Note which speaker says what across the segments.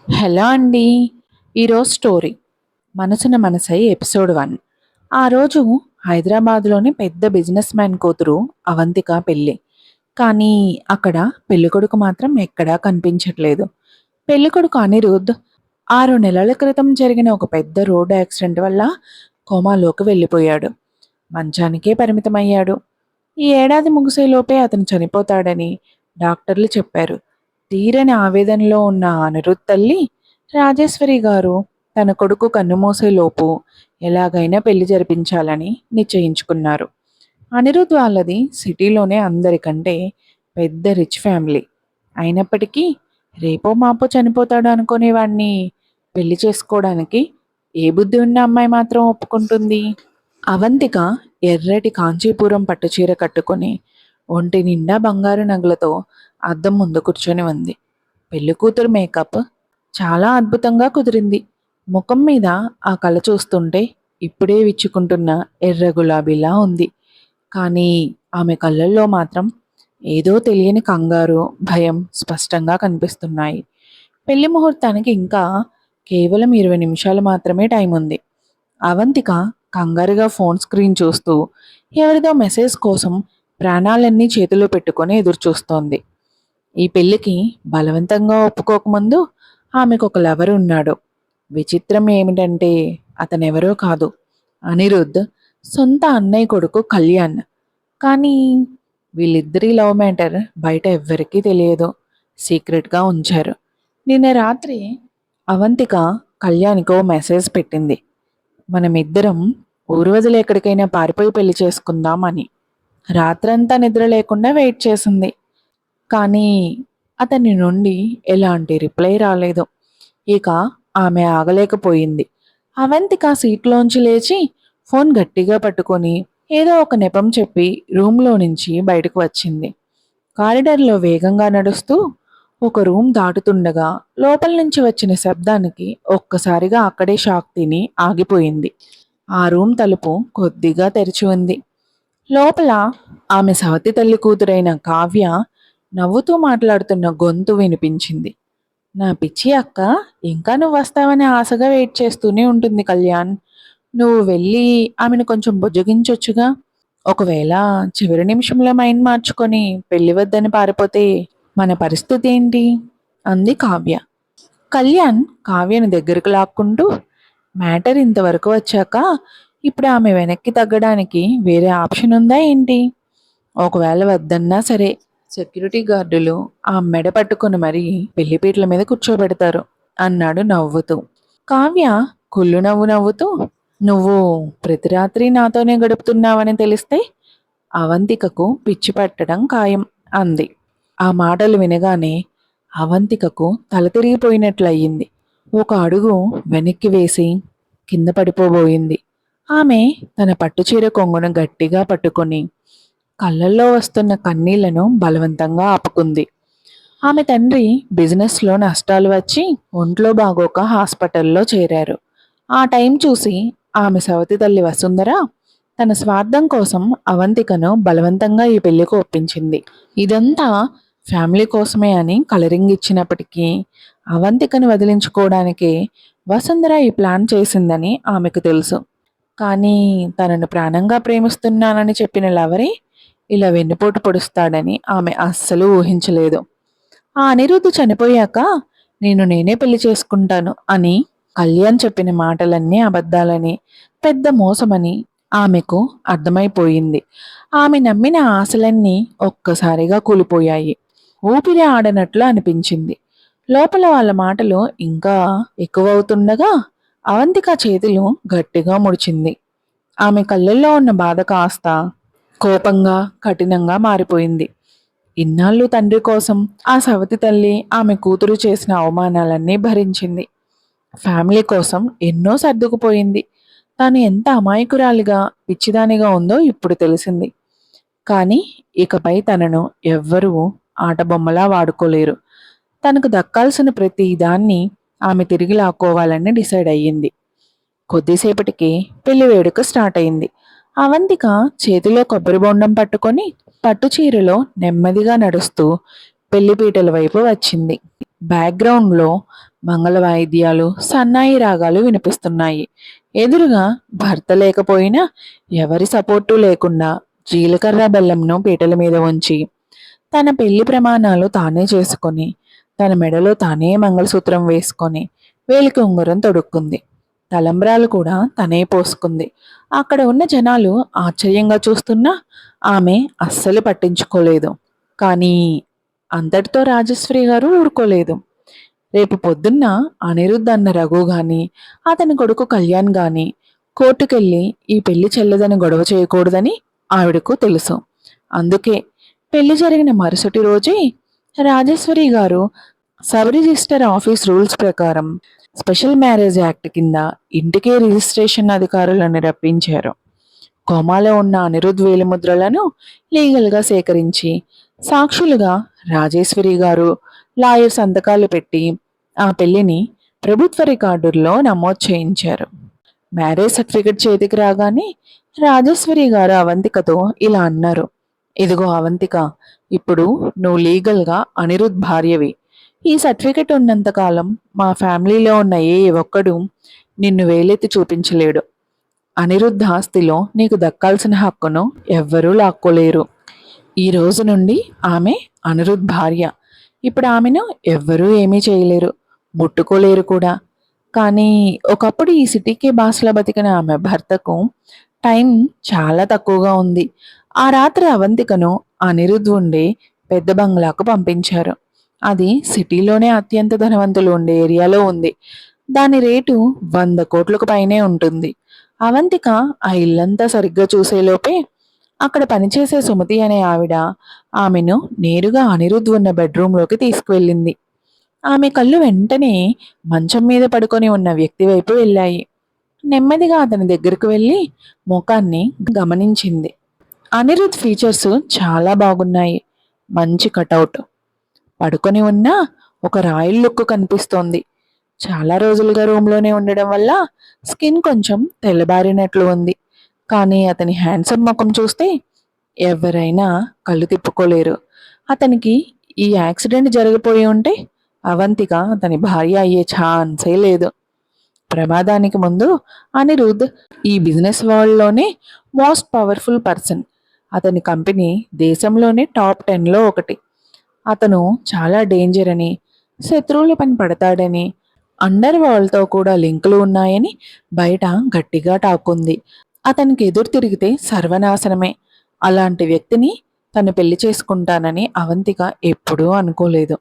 Speaker 1: Hello అండి. ఈరోజు story మనసున మనసై ఎపిసోడ్ 1. ఆ రోజు హైదరాబాద్లోని పెద్ద బిజినెస్ మ్యాన్ కూతురు అవంతిక పెళ్ళి. కానీ అక్కడ పెళ్ళికొడుకు మాత్రం ఎక్కడా కనిపించట్లేదు. పెళ్ళికొడుకు అనిరుద్ 6 నెలల క్రితం జరిగిన ఒక పెద్ద రోడ్డు యాక్సిడెంట్ వల్ల కోమాలోకి వెళ్ళిపోయాడు. మంచానికే పరిమితమయ్యాడు. ఈ ఏడాది ముగిసేలోపే అతను చనిపోతాడని డాక్టర్లు చెప్పారు. తీరని ఆవేదనలో ఉన్న అనిరుద్ తల్లి రాజేశ్వరి గారు తన కొడుకు కన్నుమూసేలోపు ఎలాగైనా పెళ్లి జరిపించాలని నిశ్చయించుకున్నారు. అనిరుద్ వాళ్ళది సిటీలోనే అందరికంటే పెద్ద రిచ్ ఫ్యామిలీ. అయినప్పటికీ రేపో మాపో చనిపోతాడు అనుకునేవాడిని పెళ్లి చేసుకోవడానికి ఏ బుద్ధి ఉన్న అమ్మాయి మాత్రం ఒప్పుకుంటుంది? అవంతిక ఎర్రటి కాంచీపురం పట్టుచీర కట్టుకొని ఒంటి నిండా బంగారు నగలతో అద్దం ముందు కూర్చొని ఉంది. పెళ్లికూతురు మేకప్ చాలా అద్భుతంగా కుదిరింది. ముఖం మీద ఆ కళ చూస్తుంటే ఇప్పుడే విచ్చుకుంటున్న ఎర్ర గులాబీలా ఉంది. కానీ ఆమె కళ్ళల్లో మాత్రం ఏదో తెలియని కంగారు, భయం స్పష్టంగా కనిపిస్తున్నాయి. పెళ్లి ముహూర్తానికి ఇంకా కేవలం 20 నిమిషాలు మాత్రమే టైం ఉంది. అవంతిక కంగారుగా ఫోన్ స్క్రీన్ చూస్తూ ఎవరిదో మెసేజ్ కోసం ప్రాణాలన్నీ చేతిలో పెట్టుకొని ఎదురుచూస్తోంది. ఈ పెళ్లికి బలవంతంగా ఒప్పుకోకముందు ఆమెకు ఒక లవర్ ఉన్నాడు. విచిత్రం ఏమిటంటే అతనెవరో కాదు, అనిరుద్ సొంత అన్నయ్య కొడుకు కళ్యాణ్. కానీ వీళ్ళిద్దరి లవ్ మ్యాటర్ బయట ఎవ్వరికీ తెలియదు. సీక్రెట్గా ఉంచారు. నిన్న రాత్రి అవంతిక కళ్యాణ్కో మెసేజ్ పెట్టింది. మనమిద్దరం ఊరు వదిలి ఎక్కడికైనా పారిపోయి పెళ్లి చేసుకుందాం అని. రాత్రంతా నిద్ర లేకుండా వెయిట్ చేసింది. కానీ అతని నుండి ఎలాంటి రిప్లై రాలేదు. ఇక ఆమె ఆగలేకపోయింది. అవంతిక సీట్లోంచి లేచి ఫోన్ గట్టిగా పట్టుకొని ఏదో ఒక నెపం చెప్పి రూమ్లో నుంచి బయటకు వచ్చింది. కారిడార్లో వేగంగా నడుస్తూ ఒక రూమ్ దాటుతుండగా లోపల నుంచి వచ్చిన శబ్దానికి ఒక్కసారిగా అక్కడే షాక్ తిని ఆగిపోయింది. ఆ రూమ్ తలుపు కొద్దిగా తెరిచి ఉంది. లోపల ఆమె సవతి తల్లి కూతురైన కావ్య నవ్వుతూ మాట్లాడుతున్న గొంతు వినిపించింది. నా పిచ్చి అక్క ఇంకా నువ్వు వస్తావని ఆశగా వెయిట్ చేస్తూనే ఉంటుంది కళ్యాణ్. నువ్వు వెళ్ళి ఆమెను కొంచెం బుజ్జగించొచ్చుగా. ఒకవేళ చివరి నిమిషంలో మైండ్ మార్చుకొని పెళ్లి వద్దని పారిపోతే మన పరిస్థితి ఏంటి? అంది కావ్య. కళ్యాణ్ కావ్యను దగ్గరకు లాక్కుంటూ, మ్యాటర్ ఇంతవరకు వచ్చాక ఇప్పుడు ఆమె వెనక్కి తగ్గడానికి వేరే ఆప్షన్ ఉందా ఏంటి? ఒకవేళ వద్దన్నా సరే సెక్యూరిటీ గార్డులు ఆ మెడ పట్టుకుని మరీ పెళ్లిపీటల మీద కూర్చోబెడతారు అన్నాడు నవ్వుతూ. కావ్య కుళ్ళు నవ్వు నవ్వుతూ, నువ్వు ప్రతి రాత్రి నాతోనే గడుపుతున్నావని తెలిస్తే అవంతికకు పిచ్చి పట్టడం ఖాయం అంది. ఆ మాటలు వినగానే అవంతికకు తల తిరిగిపోయినట్లయింది. ఒక అడుగు వెనక్కి వేసి కింద పడిపోబోయింది. ఆమె తన పట్టుచీర కొంగును గట్టిగా పట్టుకొని కళ్ళల్లో వస్తున్న కన్నీళ్లను బలవంతంగా ఆపుకుంది. ఆమె తండ్రి బిజినెస్లో నష్టాలు వచ్చి ఒంట్లో బాగోక హాస్పిటల్లో చేరారు. ఆ టైం చూసి ఆమె సవతి తల్లి వసుంధర తన స్వార్థం కోసం అవంతికను బలవంతంగా ఈ పెళ్లికి ఒప్పించింది. ఇదంతా ఫ్యామిలీ కోసమే అని కలరింగ్ ఇచ్చినప్పటికీ అవంతికను వదిలించుకోవడానికి వసుంధర ఈ ప్లాన్ చేసిందని ఆమెకు తెలుసు. కానీ తనను ప్రాణంగా ప్రేమిస్తున్నానని చెప్పిన లవరే ఇలా వెన్నుపోటు పొడుస్తాడని ఆమె అస్సలు ఊహించలేదు. ఆ అనిరుద్ధు చనిపోయాక నేనే పెళ్లి చేసుకుంటాను అని కళ్యాణ్ చెప్పిన మాటలన్నీ అబద్ధాలని, పెద్ద మోసమని ఆమెకు అర్థమైపోయింది. ఆమె నమ్మిన ఆశలన్నీ ఒక్కసారిగా కూలిపోయాయి. ఊపిరి ఆడనట్లు అనిపించింది. లోపల వాళ్ళ మాటలు ఇంకా ఎక్కువవుతుండగా అవంతిక చేతులు గట్టిగా ముడిచింది. ఆమె కళ్ళల్లో ఉన్న బాధ కాస్త కోపంగా, కఠినంగా మారిపోయింది. ఇన్నాళ్ళు తండ్రి కోసం ఆ సవతి తల్లి ఆమె కూతురు చేసిన అవమానాలన్నీ భరించింది. ఫ్యామిలీ కోసం ఎన్నో సర్దుకుపోయింది. తాను ఎంత అమాయకురాలిగా, పిచ్చిదానిగా ఉందో ఇప్పుడు తెలిసింది. కానీ ఇకపై తనను ఎవ్వరూ ఆటబొమ్మలా వాడుకోలేరు. తనకు దక్కాల్సిన ప్రతి దాన్ని ఆమె తిరిగి లాక్కోవాలని డిసైడ్ అయ్యింది. కొద్దిసేపటికి పెళ్లి వేడుక స్టార్ట్ అయింది. అవంతిక చేతిలో కొబ్బరి బొండం పట్టుకొని పట్టుచీరలో నెమ్మదిగా నడుస్తూ పెళ్లిపీటల వైపు వచ్చింది. బ్యాక్గ్రౌండ్లో మంగళ వాయిద్యాలు, సన్నాయి రాగాలు వినిపిస్తున్నాయి. ఎదురుగా భర్త లేకపోయినా ఎవరి సపోర్టు లేకుండా జీలకర్ర బెల్లంను పీటల మీద ఉంచి తన పెళ్లి ప్రమాణాలు తానే చేసుకొని తన మెడలో తానే మంగళసూత్రం వేసుకొని వేలికి ఉంగరం తొడుక్కుంది. తలంబ్రాలు కూడా తనే పోసుకుంది. అక్కడ ఉన్న జనాలు ఆశ్చర్యంగా చూస్తున్నా ఆమె అస్సలు పట్టించుకోలేదు. కానీ అంతటితో రాజశ్రీ గారు ఊరుకోలేదు. రేపు పొద్దున్న అనిరుద్ధ్ అన్న రఘు గాని అతని కొడుకు కళ్యాణ్ గాని కోర్టుకెళ్ళి ఈ పెళ్లి చెల్లదని గొడవ చేయకూడదని ఆవిడకు తెలుసు. అందుకే పెళ్లి జరిగిన మరుసటి రోజే రాజేశ్వరి గారు సబ్ రిజిస్టర్ ఆఫీస్ రూల్స్ ప్రకారం స్పెషల్ మ్యారేజ్ యాక్ట్ కింద ఇంటికే రిజిస్ట్రేషన్ అధికారులను రప్పించారు. కోమాలో ఉన్న అనిరుద్ వేలిముద్రలను లీగల్గా సేకరించి సాక్షులుగా రాజేశ్వరి గారు లాయర్ సంతకాలు పెట్టి ఆ పెళ్లిని ప్రభుత్వ రికార్డుల్లో నమోదు చేయించారు. మ్యారేజ్ సర్టిఫికెట్ చేతికి రాగానే రాజేశ్వరి గారు అవంతికతో ఇలా అన్నారు. ఇదిగో అవంతిక, ఇప్పుడు నువ్వు లీగల్గా అనిరుద్ భార్యవి. ఈ సర్టిఫికెట్ ఉన్నంతకాలం మా ఫ్యామిలీలో ఉన్న ఏ ఒక్కడు నిన్ను వేలెత్తి చూపించలేడు. అనిరుద్ధ ఆస్తిలో నీకు దక్కాల్సిన హక్కును ఎవ్వరూ లాక్కోలేరు. ఈ రోజు నుండి ఆమె అనిరుద్ భార్య. ఇప్పుడు ఆమెను ఎవ్వరూ ఏమీ చేయలేరు, ముట్టుకోలేరు కూడా. కానీ ఒకప్పుడు ఈ సిటీకి బాసలా బతికిన ఆమె భర్తకు టైం చాలా తక్కువగా ఉంది. ఆ రాత్రి అవంతికను అనిరుద్ ఉండే పెద్ద బంగ్లాకు పంపించారు. అది సిటీలోనే అత్యంత ధనవంతులు ఉండే ఏరియాలో ఉంది. దాని రేటు 100 కోట్లకు పైనే ఉంటుంది. అవంతిక ఆ ఇల్లంతా సరిగ్గా చూసేలోపే అక్కడ పనిచేసే సుమతి అనే ఆవిడ ఆమెను నేరుగా అనిరుద్ ఉన్న బెడ్రూమ్లోకి తీసుకువెళ్ళింది. ఆమె కళ్ళు వెంటనే మంచం మీద పడుకొని ఉన్న వ్యక్తి వైపు వెళ్ళాయి. నెమ్మదిగా అతని దగ్గరకు వెళ్ళి ముఖాన్ని గమనించింది. అనిరుద్ ఫీచర్స్ చాలా బాగున్నాయి. మంచి కటౌట్, పడుకొని ఉన్న ఒక రాయల్ లుక్ కనిపిస్తోంది. చాలా రోజులుగా రూమ్లోనే ఉండడం వల్ల స్కిన్ కొంచెం తెల్లబారినట్లు ఉంది. కానీ అతని హ్యాండ్సమ్ ముఖం చూస్తే ఎవరైనా కళ్ళు తిప్పుకోలేరు. అతనికి ఈ యాక్సిడెంట్ జరిగిపోయి ఉంటే అవంతిక అతని భార్య అయ్యే ఛాన్సే లేదు. ప్రమాదానికి ముందు అనిరుద్ ఈ బిజినెస్ వరల్డ్లోనే మోస్ట్ పవర్ఫుల్ పర్సన్. అతని కంపెనీ దేశంలోనే టాప్ 10లో ఒకటి. అతను చాలా డేంజర్ అని, శత్రువుల పని పడతాడని, అండర్ వరల్డ్తో కూడా లింకులు ఉన్నాయని బయట గట్టిగా టాక్ ఉంది. అతనికి ఎదురు తిరిగితే సర్వనాశనమే. అలాంటి వ్యక్తిని తను పెళ్లి చేసుకుంటానని అవంతిక ఎప్పుడూ అనుకోలేదు.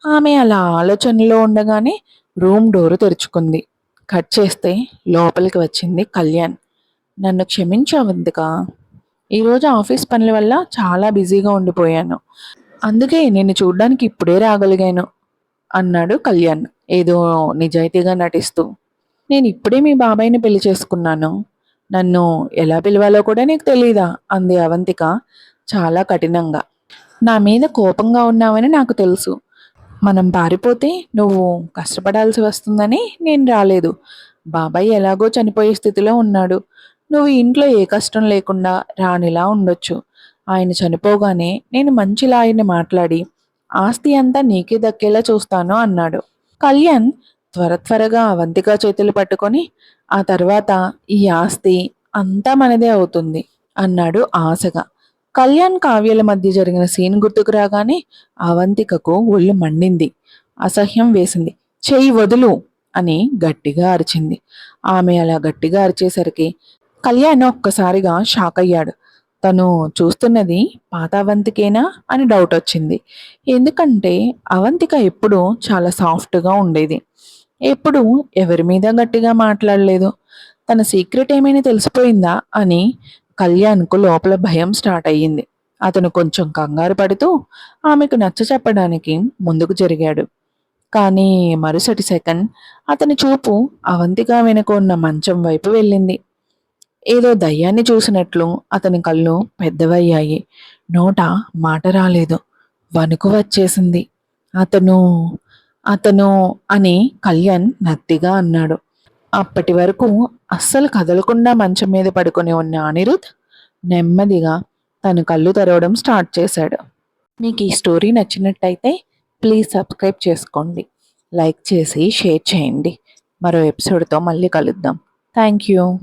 Speaker 1: ఆమె అలా ఆలోచనలో ఉండగానే రూమ్ డోరు తెరుచుకుంది. కట్ చేస్తే లోపలికి వచ్చింది కళ్యాణ్. నన్ను క్షమించు అవంతిక, ఈరోజు ఆఫీస్ పనుల వల్ల చాలా బిజీగా ఉండిపోయాను. అందుకే నిన్ను చూడ్డానికి ఇప్పుడే రాగలిగాను అన్నాడు కళ్యాణ్ ఏదో నిజాయితీగా నటిస్తూ. నేను ఇప్పుడే మీ బాబాయ్ని పెళ్లి చేసుకున్నాను. నన్ను ఎలా పిలవాలో కూడా నీకు తెలీదా అంది అవంతిక చాలా కఠినంగా. నా మీద కోపంగా ఉన్నావని నాకు తెలుసు. మనం పారిపోతే నువ్వు కష్టపడాల్సి వస్తుందని నేను రాలేదు. బాబాయ్ ఎలాగో చనిపోయే స్థితిలో ఉన్నాడు. నువ్వు ఇంట్లో ఏ కష్టం లేకుండా రానిలా ఉండొచ్చు. ఆయన చనిపోగానే నేను మంచి లాయర్ని మాట్లాడి ఆస్తి అంతా నీకే దక్కేలా చూస్తాను అన్నాడు. కళ్యాణ్ త్వరగా అవంతిక చేతులు పట్టుకొని ఆ తర్వాత ఈ ఆస్తి అంతా మనదే అవుతుంది అన్నాడు ఆశగా. కళ్యాణ్ కావ్యాల మధ్య జరిగిన సీన్ గుర్తుకు రాగానే అవంతికకు ఒళ్ళు మండింది. అసహ్యం వేసింది. చెయ్యి వదులు అని గట్టిగా అరిచింది. ఆమె అలా గట్టిగా అరిచేసరికి కళ్యాణ్ ఒక్కసారిగా షాక్ అయ్యాడు. తను చూస్తున్నది పాత అవంతికేనా అని డౌట్ వచ్చింది. ఎందుకంటే అవంతిక ఎప్పుడూ చాలా సాఫ్ట్గా ఉండేది. ఎప్పుడు ఎవరి మీద గట్టిగా మాట్లాడలేదు. తన సీక్రెట్ ఏమైనా తెలిసిపోయిందా అని కళ్యాణ్కు లోపల భయం స్టార్ట్ అయ్యింది. అతను కొంచెం కంగారు పడుతూ ఆమెకు నచ్చ చెప్పడానికి ముందుకు జరిగాడు. కానీ మరుసటి సెకండ్ అతని చూపు అవంతిక వెనుక ఉన్న మంచం వైపు వెళ్ళింది. ఏదో దయ్యాన్ని చూసినట్లు అతని కళ్ళు పెద్దవయ్యాయి. నోట మాట రాలేదు. వణుకు వచ్చేసింది. అతను అతను అని కళ్యాణ్ నత్తిగా అన్నాడు. అప్పటి వరకు అస్సలు కదలకుండా మంచం మీద పడుకొని ఉన్న అనిరుద్ నెమ్మదిగా తన కళ్ళు తెరవడం స్టార్ట్ చేశాడు. మీకు ఈ స్టోరీ నచ్చినట్టయితే ప్లీజ్ సబ్స్క్రైబ్ చేసుకోండి. లైక్ చేసి షేర్ చేయండి. మరో ఎపిసోడ్తో మళ్ళీ కలుద్దాం. Thank you.